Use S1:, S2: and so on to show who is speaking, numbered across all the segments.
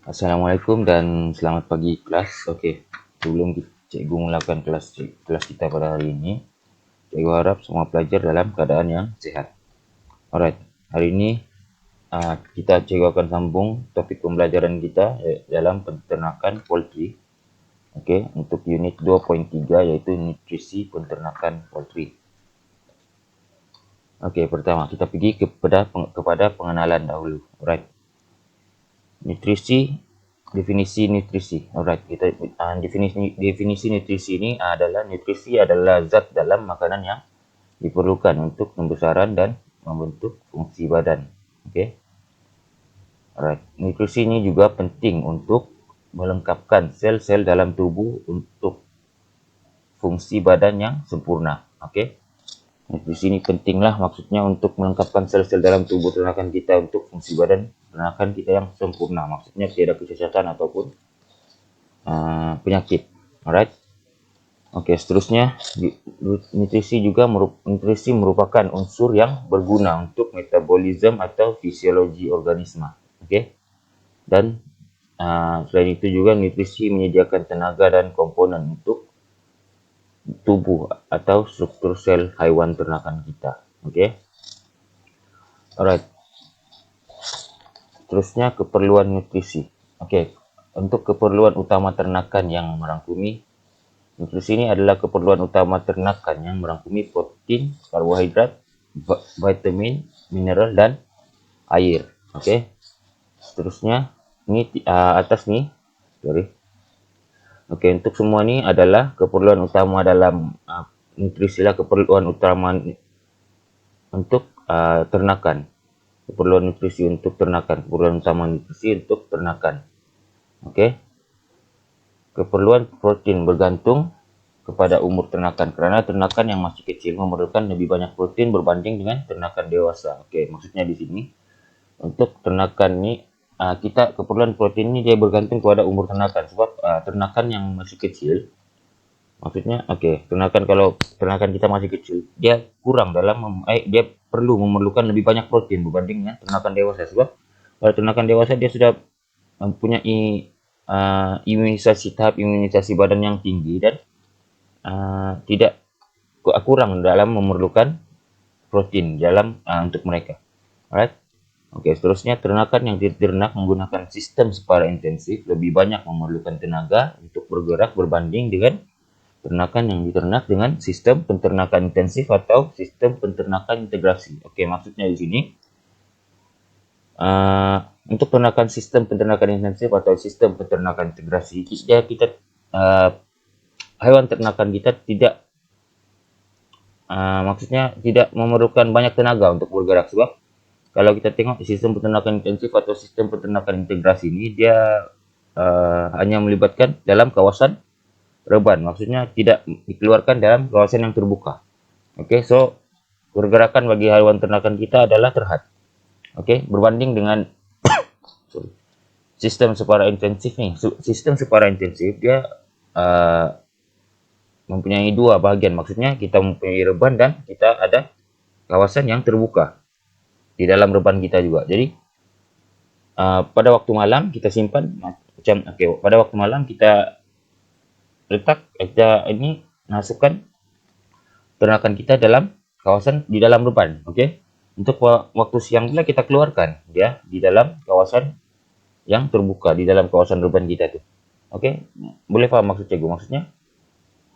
S1: Assalamualaikum dan selamat pagi kelas. Sebelum cikgu mulakan kelas kita pada hari ini, cikgu harap semua pelajar dalam keadaan yang sehat. Alright, hari ini cikgu akan sambung topik pembelajaran kita dalam peternakan poultry. Untuk unit 2.3 yaitu nutrisi peternakan poultry. Pertama kita pergi kepada pengenalan dahulu. Alright. Definisi nutrisi. Alright, kita definisi nutrisi ini adalah zat dalam makanan yang diperlukan untuk pembesaran dan membentuk fungsi badan. Alright, nutrisi ini juga penting untuk melengkapkan sel-sel dalam tubuh untuk fungsi badan yang sempurna. Nutrisi ini pentinglah maksudnya untuk melengkapkan sel-sel dalam tubuh ternakan kita untuk fungsi badan ternakan kita yang sempurna. Maksudnya tidak ada kecacatan ataupun penyakit. Alright. Seterusnya nutrisi merupakan unsur yang berguna untuk metabolisme atau fisiologi organisme. Dan selain itu juga nutrisi menyediakan tenaga dan komponen untuk tubuh atau struktur sel haiwan ternakan kita. Alright. Terusnya keperluan nutrisi. Untuk keperluan utama ternakan yang merangkumi nutrisi ini adalah keperluan utama ternakan yang merangkumi protein, karbohidrat, vitamin, mineral dan air. Seterusnya ini atas nih. Untuk semua ini adalah keperluan utama dalam nutrisi lah, keperluan utama untuk ternakan. Keperluan nutrisi untuk ternakan, keperluan utama nutrisi untuk ternakan. Keperluan protein bergantung kepada umur ternakan, kerana ternakan yang masih kecil memerlukan lebih banyak protein berbanding dengan ternakan dewasa. Maksudnya di sini untuk ternakan ini kita keperluan protein ini dia bergantung kepada umur ternakan, sebab ternakan yang masih kecil, maksudnya ternakan kalau ternakan kita masih kecil, dia kurang dalam dia perlu memerlukan lebih banyak protein berbandingnya ternakan dewasa, sebab kalau ternakan dewasa dia sudah mempunyai tahap imunisasi badan yang tinggi dan tidak kurang dalam memerlukan protein dalam untuk mereka. Alright. Seterusnya ternakan yang diternak menggunakan sistem secara intensif lebih banyak memerlukan tenaga untuk bergerak berbanding dengan ternakan yang diternak dengan sistem peternakan intensif atau sistem peternakan integrasi. Maksudnya di sini untuk ternakan sistem peternakan intensif atau sistem peternakan integrasi, kita hewan ternakan kita maksudnya tidak memerlukan banyak tenaga untuk bergerak, sebab kalau kita tengok sistem peternakan intensif atau sistem peternakan integrasi ini dia hanya melibatkan dalam kawasan reban, maksudnya tidak dikeluarkan dalam kawasan yang terbuka. So pergerakan bagi hewan ternakan kita adalah terhad. Berbanding dengan sistem separa intensif nih. Sistem separa intensif dia mempunyai dua bahagian, maksudnya kita mempunyai reban dan kita ada kawasan yang terbuka di dalam reban kita juga. Jadi pada waktu malam kita simpan pada waktu malam kita ini masukkan ternakan kita dalam kawasan di dalam reban. Untuk waktu siang pula kita keluarkan dia di dalam kawasan yang terbuka, di dalam kawasan reban kita tuh. Boleh paham maksud cikgu? Maksudnya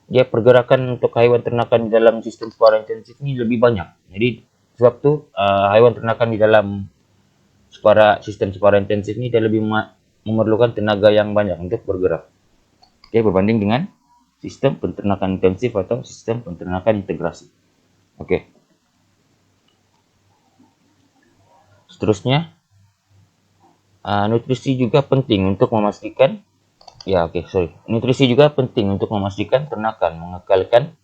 S1: dia pergerakan untuk hewan ternakan di dalam sistem separa intensif ini lebih banyak. Jadi sebab tu hewan ternakan di dalam sistem separa intensif ini dia lebih memerlukan tenaga yang banyak untuk bergerak. Berbanding dengan sistem peternakan intensif atau sistem peternakan integrasi. Seterusnya nutrisi juga penting untuk memastikan nutrisi juga penting untuk memastikan ternakan mengekalkan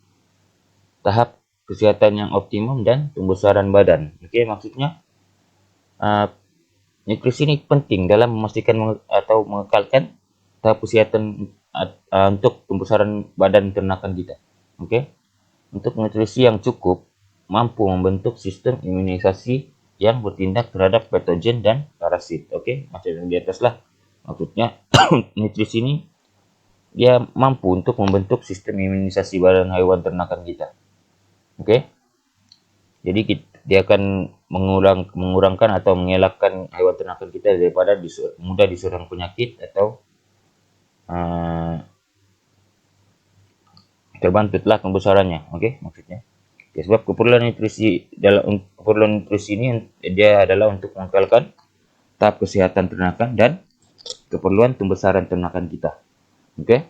S1: tahap kesihatan yang optimum dan pembesaran badan. Maksudnya nutrisi ini penting dalam memastikan atau mengekalkan tahap kesihatan untuk pembesaran badan ternakan kita. Untuk nutrisi yang cukup mampu membentuk sistem imunisasi yang bertindak terhadap patogen dan parasit. Macam yang di atas lah. Maksudnya nutrisi ini dia mampu untuk membentuk sistem imunisasi badan hewan ternakan kita. Oke. Jadi dia akan mengurangkan atau mengelakkan hewan ternakan kita daripada mudah diserang penyakit atau terbantutlah pembesarannya. Oke, maksudnya. Ya, sebab keperluan nutrisi ini dia adalah untuk mengekalkan tahap kesehatan ternakan dan keperluan pembesaran ternakan kita. Oke.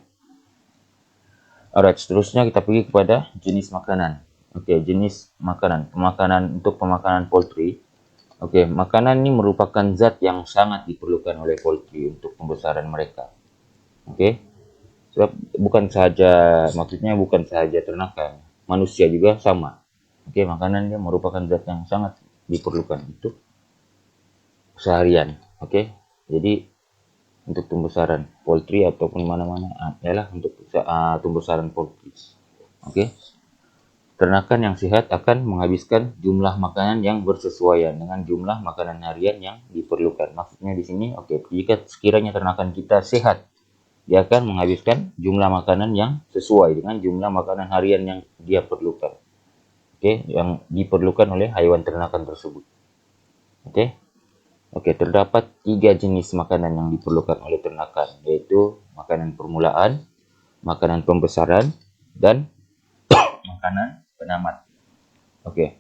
S1: Alright, seterusnya kita pergi kepada jenis makanan. Oke, jenis makanan. Untuk pemakanan poultry. Oke, makanan ini merupakan zat yang sangat diperlukan oleh poultry untuk pembesaran mereka. Oke. Sebab maksudnya bukan sahaja ternakan, manusia juga sama. Oke, makanan dia merupakan zat yang sangat diperlukan untuk seharian. Oke, jadi untuk pembesaran poultry ataupun mana-mana adalah untuk pembesaran poultry. Oke, ternakan yang sehat akan menghabiskan jumlah makanan yang bersesuaian dengan jumlah makanan harian yang diperlukan. Maksudnya di sini, oke, jika sekiranya ternakan kita sehat, dia akan menghabiskan jumlah makanan yang sesuai dengan jumlah makanan harian yang dia perlukan. Oke, yang diperlukan oleh hewan ternakan tersebut. Oke. Oke, terdapat 3 jenis makanan yang diperlukan oleh ternakan, yaitu makanan permulaan, makanan pembesaran, dan makanan penamat. Oke.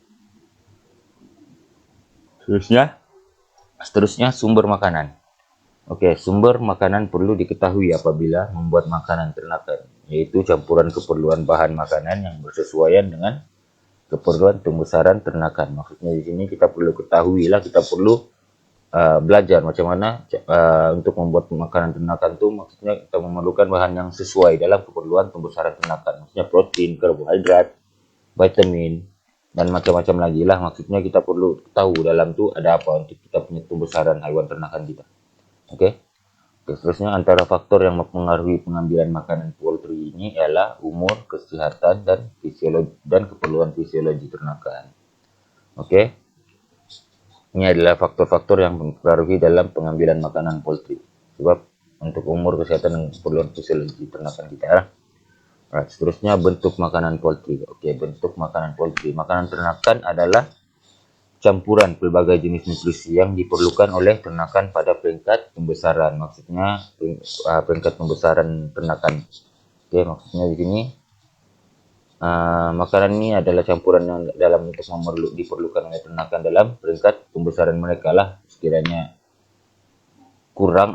S1: Seterusnya sumber makanan. Oke, sumber makanan perlu diketahui apabila membuat makanan ternakan, yaitu campuran keperluan bahan makanan yang bersesuaian dengan keperluan pembesaran ternakan. Maksudnya di sini kita perlu ketahui lah, kita perlu belajar macam mana untuk membuat makanan ternakan itu. Maksudnya kita memerlukan bahan yang sesuai dalam keperluan pembesaran ternakan. Maksudnya protein, karbohidrat, vitamin, dan macam-macam lagi lah. Maksudnya kita perlu tahu dalam itu ada apa untuk kita punya pembesaran hewan ternakan kita. Oke. Seterusnya antara faktor yang mempengaruhi pengambilan makanan poultry ini ialah umur, kesehatan, dan keperluan fisiologi ternakan. Oke. Ini adalah faktor-faktor yang mempengaruhi dalam pengambilan makanan poultry. Sebab untuk umur, kesehatan, dan keperluan fisiologi ternakan kita. Right, seterusnya bentuk makanan poultry. Oke, bentuk makanan poultry. Makanan ternakan adalah campuran pelbagai jenis nutrisi yang diperlukan oleh ternakan pada peringkat pembesaran. Maksudnya peringkat pembesaran ternakan. Oke, maksudnya di sini makanan ini adalah campuran yang dalam untuk diperlukan oleh ternakan dalam peringkat pembesaran mereka lah. Sekiranya kurang,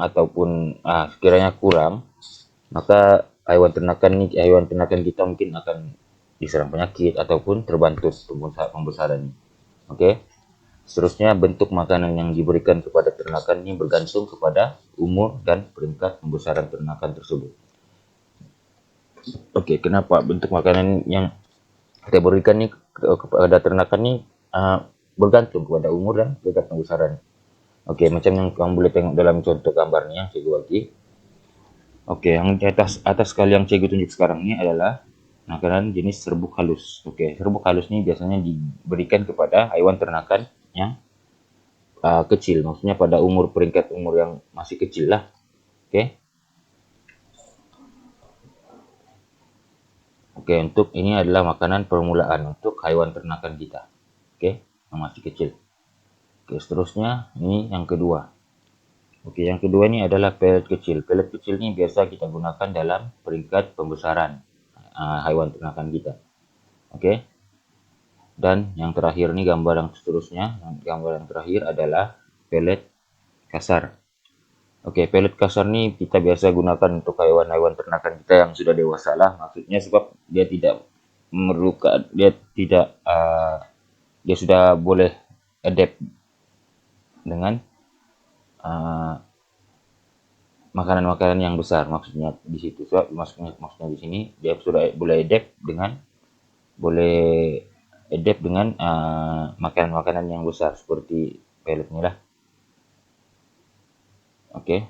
S1: maka hewan ternakan kita mungkin akan diserang penyakit ataupun terbantu pembesarannya. Oke. Seterusnya bentuk makanan yang diberikan kepada ternakan ini bergantung kepada umur dan peringkat pembesaran ternakan tersebut. Oke, kenapa bentuk makanan yang kita berikan ini kepada ternakan ini bergantung kepada umur dan peringkat pembesaran. Oke, macam yang kamu boleh tengok dalam contoh gambarnya yang cikgu bagi. Oke, yang di atas sekali yang cikgu tunjuk sekarang ini adalah makanan jenis serbuk halus. Oke, serbuk halus ini biasanya diberikan kepada hewan ternakan yang kecil, maksudnya pada peringkat umur yang masih kecil lah. Oke. Oke, untuk ini adalah makanan permulaan untuk hewan ternakan kita. Oke, yang masih kecil. Oke, seterusnya ini yang kedua. Oke, yang kedua ini adalah pellet kecil. Pellet kecil ini biasa kita gunakan dalam peringkat pembesaran hewan ternakan kita. Oke. Dan yang terakhir ini gambar yang seterusnya, gambar yang terakhir adalah pellet kasar. Oke, pellet kasar ini kita biasa gunakan untuk hewan-hewan ternakan kita yang sudah dewasa lah. Maksudnya sebab dia tidak memerlukan, dia sudah boleh adapt dengan makanan-makanan yang besar. Maksudnya di situ, maksudnya di sini dia sudah boleh adapt dengan makanan-makanan yang besar seperti pellet ini lah. Oke.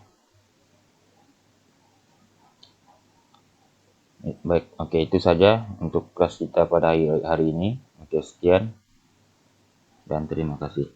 S1: Baik, oke, itu saja untuk kelas kita pada hari ini. Oke, sekian dan terima kasih.